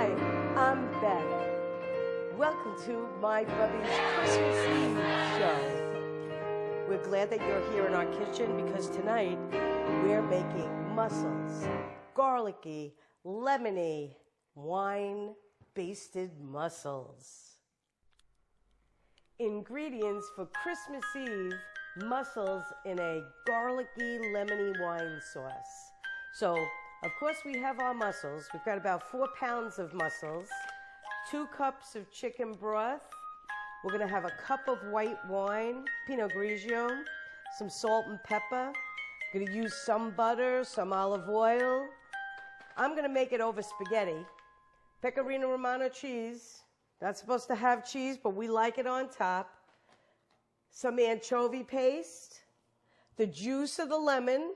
Hi, I'm Beth. Welcome to my Bubbie's Christmas Eve show. We're glad that you're here in our kitchen because tonight we're making mussels, garlicky, lemony, wine-basted mussels. Ingredients for Christmas Eve mussels in a garlicky, lemony wine sauce. So, of course, we have our mussels. We've got about 4 pounds of mussels, 2 cups of chicken broth. We're going to have a cup of white wine, Pinot Grigio, some salt and pepper. We're going to use some butter, some olive oil. I'm going to make it over spaghetti. Pecorino Romano cheese. Not supposed to have cheese, but we like it on top. Some anchovy paste, the juice of the lemon,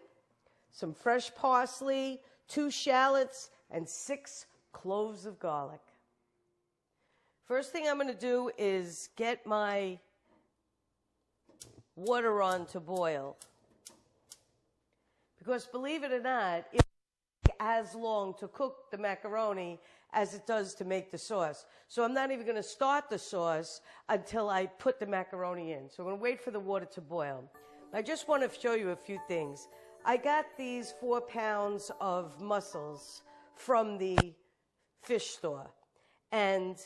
some fresh parsley, 2 shallots, and 6 cloves of garlic. First thing I'm going to do is get my water on to boil. Because believe it or not, it takes as long to cook the macaroni as it does to make the sauce. So I'm not even going to start the sauce until I put the macaroni in. So I'm going to wait for the water to boil. I just want to show you a few things. I got these 4 pounds of mussels from the fish store. And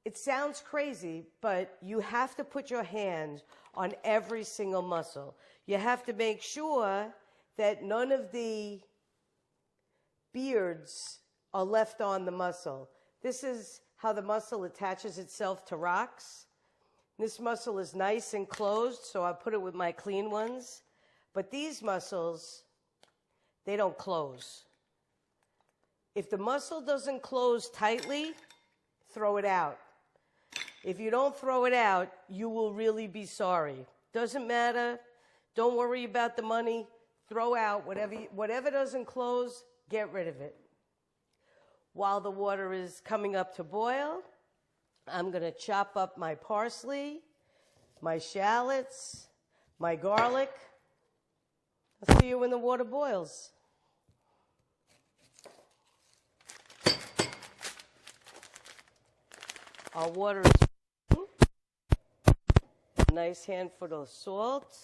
it sounds crazy, but you have to put your hand on every single mussel. You have to make sure that none of the beards are left on the mussel. This is how the mussel attaches itself to rocks. This mussel is nice and closed, so I put it with my clean ones. But these mussels, they don't close. If the mussel doesn't close tightly, throw it out. If you don't throw it out, you will really be sorry. Doesn't matter. Don't worry about the money. Throw out whatever doesn't close, get rid of it. While the water is coming up to boil, I'm going to chop up my parsley, my shallots, my garlic. I'll see you when the water boils. Our water is boiling. A nice handful of salt.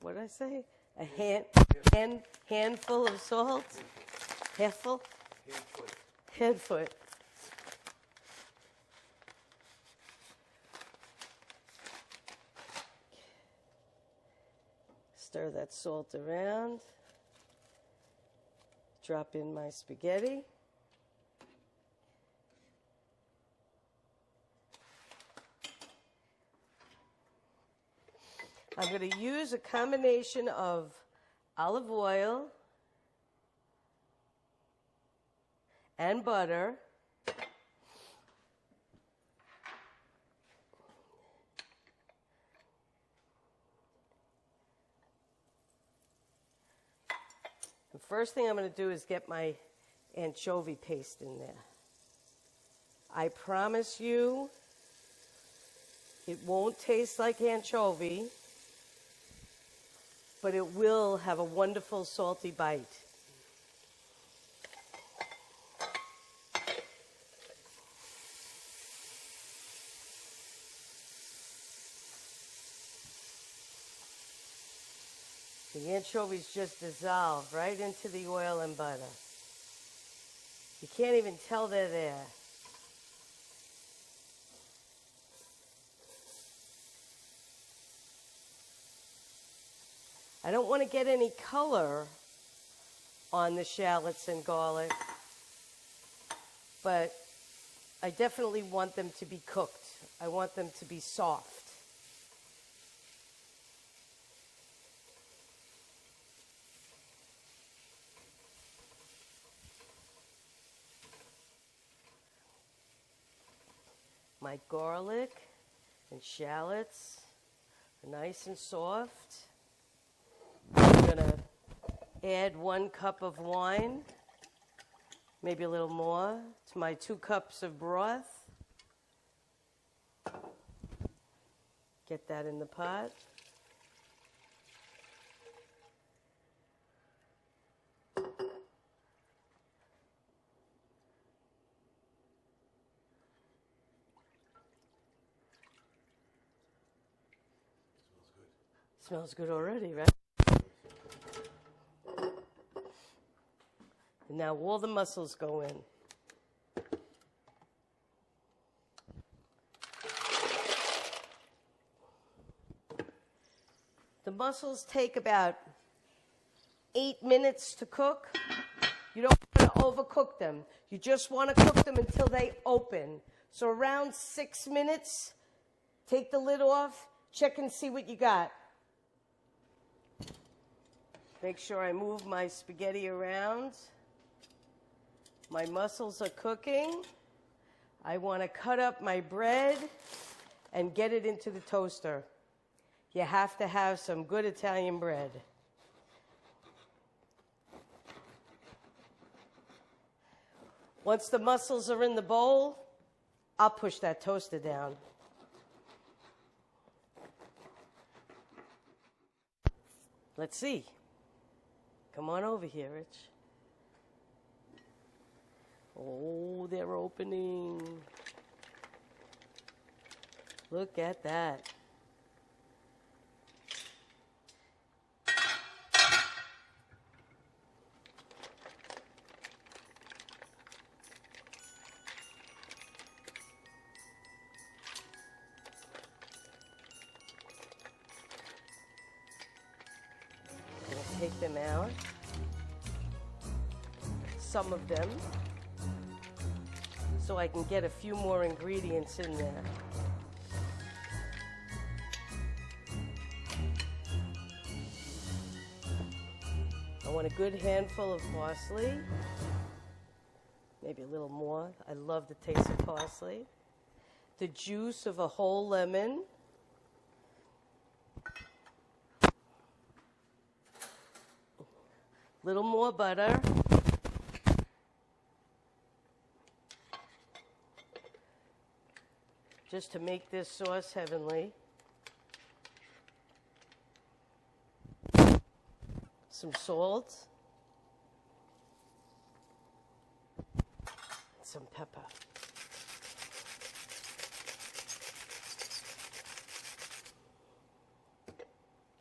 What did I say? A handful of salt. Handful? Handfoot. Stir that salt around. Drop in my spaghetti. I'm going to use a combination of olive oil and butter. The first thing I'm going to do is get my anchovy paste in there. I promise you it won't taste like anchovy, but it will have a wonderful salty bite. The anchovies just dissolve right into the oil and butter. You can't even tell they're there. I don't want to get any color on the shallots and garlic, but I definitely want them to be cooked. I want them to be soft. My garlic and shallots are nice and soft. I'm going to add 1 cup of wine, maybe a little more, to my 2 cups of broth. Get that in the pot. Smells good already, right? And now all the mussels go in. The mussels take about 8 minutes to cook. You don't want to overcook them. You just want to cook them until they open. So around 6 minutes, take the lid off, check and see what you got. Make sure I move my spaghetti around. My mussels are cooking. I want to cut up my bread and get it into the toaster. You have to have some good Italian bread. Once the mussels are in the bowl, I'll push that toaster down. Let's see. Come on over here, Rich. Oh, they're opening. Look at that. Take them out, some of them, so I can get a few more ingredients in there. I want a good handful of parsley, maybe a little more. I love the taste of parsley. The juice of a whole lemon. Little more butter. Just to make this sauce heavenly. Some salt. Some pepper.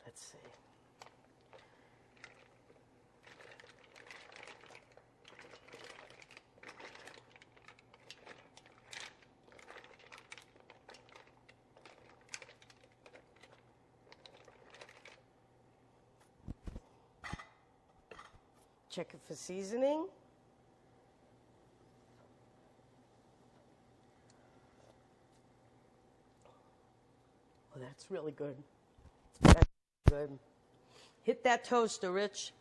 Let's see. Check it for seasoning. Oh, that's really good. That's good. Hit that toaster, Rich.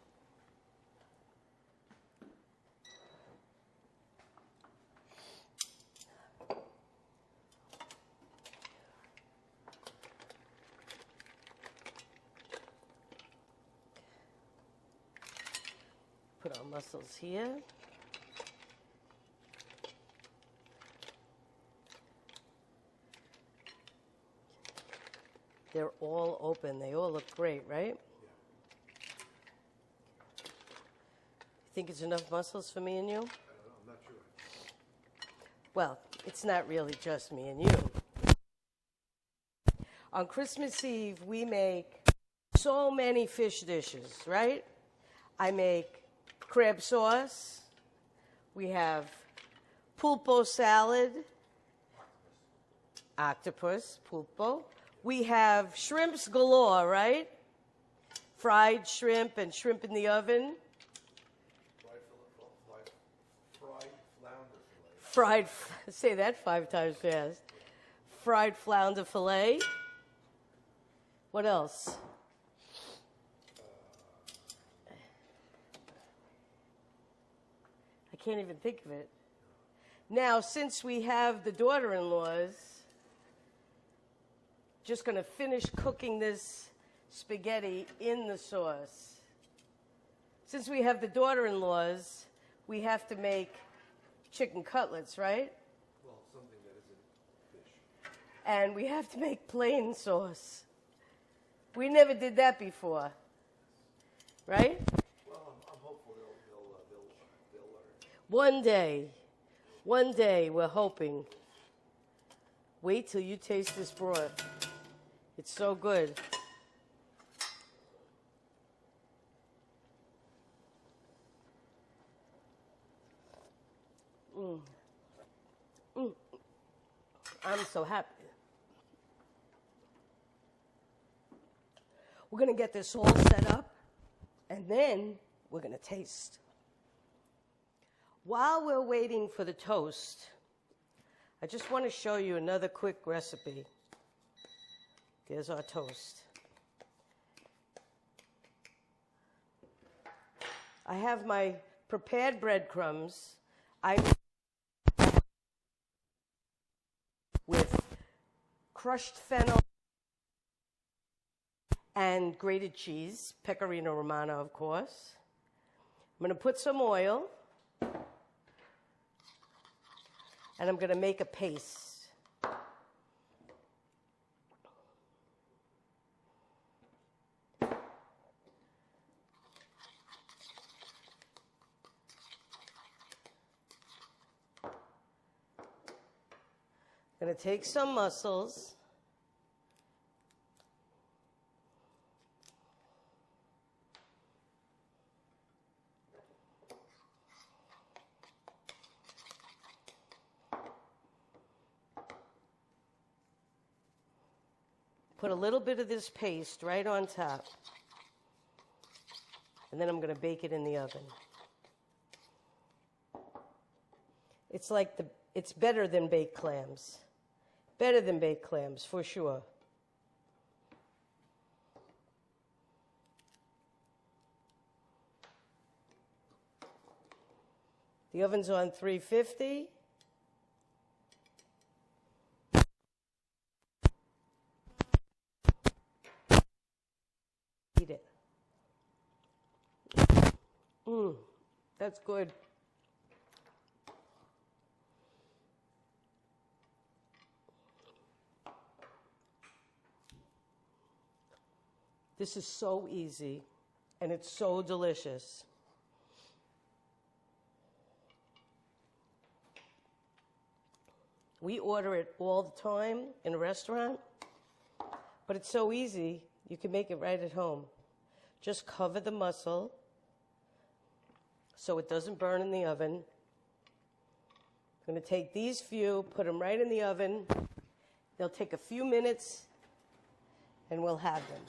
Put our mussels here. They're all open. They all look great, right? Yeah. Think it's enough mussels for me and you? I don't know. I'm not sure. Well, it's not really just me and you. On Christmas Eve, we make so many fish dishes, right? I make crab sauce. We have pulpo salad. Octopus, pulpo. We have shrimps galore, right? Fried shrimp and shrimp in the oven. Fried flounder fillet. Say that 5 times fast. Fried flounder fillet. What else? I can't even think of it. Now, since we have the daughter-in-laws, just going to finish cooking this spaghetti in the sauce. Since we have the daughter-in-laws, we have to make chicken cutlets, right? Well, something that isn't fish. And we have to make plain sauce. We never did that before, right? Well, I'm hopeful they'll learn. One day, we're hoping. Wait till you taste this broth. It's so good. I'm so happy. We're going to get this all set up, and then we're going to taste. While we're waiting for the toast, I just want to show you another quick recipe. There's our toast. I have my prepared breadcrumbs. I with crushed fennel and grated cheese, pecorino romano, of course. I'm going to put some oil, and I'm going to make a paste. I'm going to take some mussels. Put a little bit of this paste right on top. And then I'm going to bake it in the oven. It's better than baked clams. Better than baked clams, for sure. The oven's on 350. Eat it. That's good. This is so easy, and it's so delicious. We order it all the time in a restaurant, but it's so easy, you can make it right at home. Just cover the mussel so it doesn't burn in the oven. I'm going to take these few, put them right in the oven. They'll take a few minutes, and we'll have them.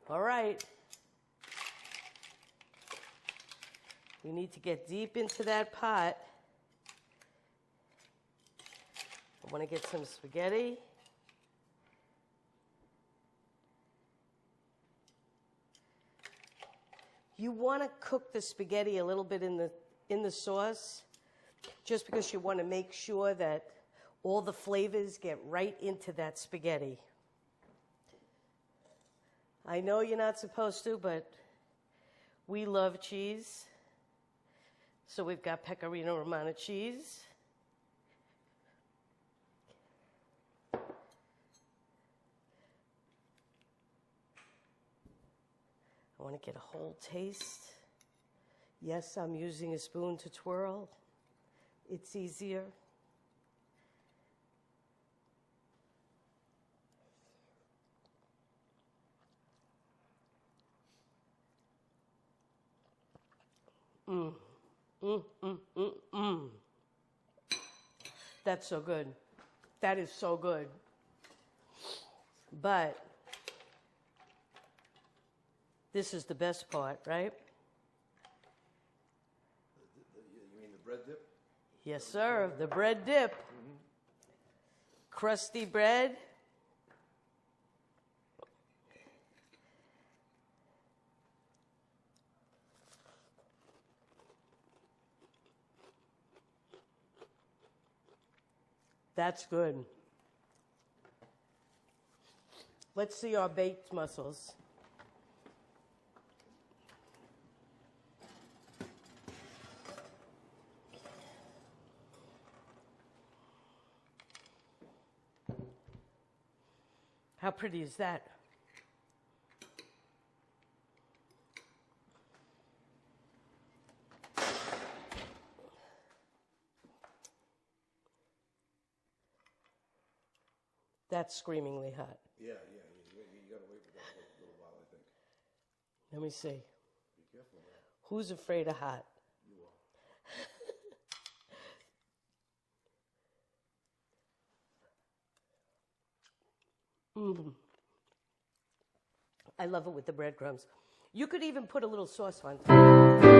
All right. We need to get deep into that pot. I want to get some spaghetti. You want to cook the spaghetti a little bit in the sauce, just because you want to make sure that all the flavors get right into that spaghetti. I know you're not supposed to, but we love cheese. So we've got pecorino romano cheese. I want to get a whole taste. Yes, I'm using a spoon to twirl. It's easier. That's so good. That is so good. But this is the best part, right? You mean the bread dip? Yes, sir. The bread dip. Crusty bread. That's good. Let's see our baked mussels. How pretty is that? That's screamingly hot. Yeah. You got to wait for that a little while, I think. Let me see. Be careful, man. Who's afraid of hot? You are. I love it with the breadcrumbs. You could even put a little sauce on top.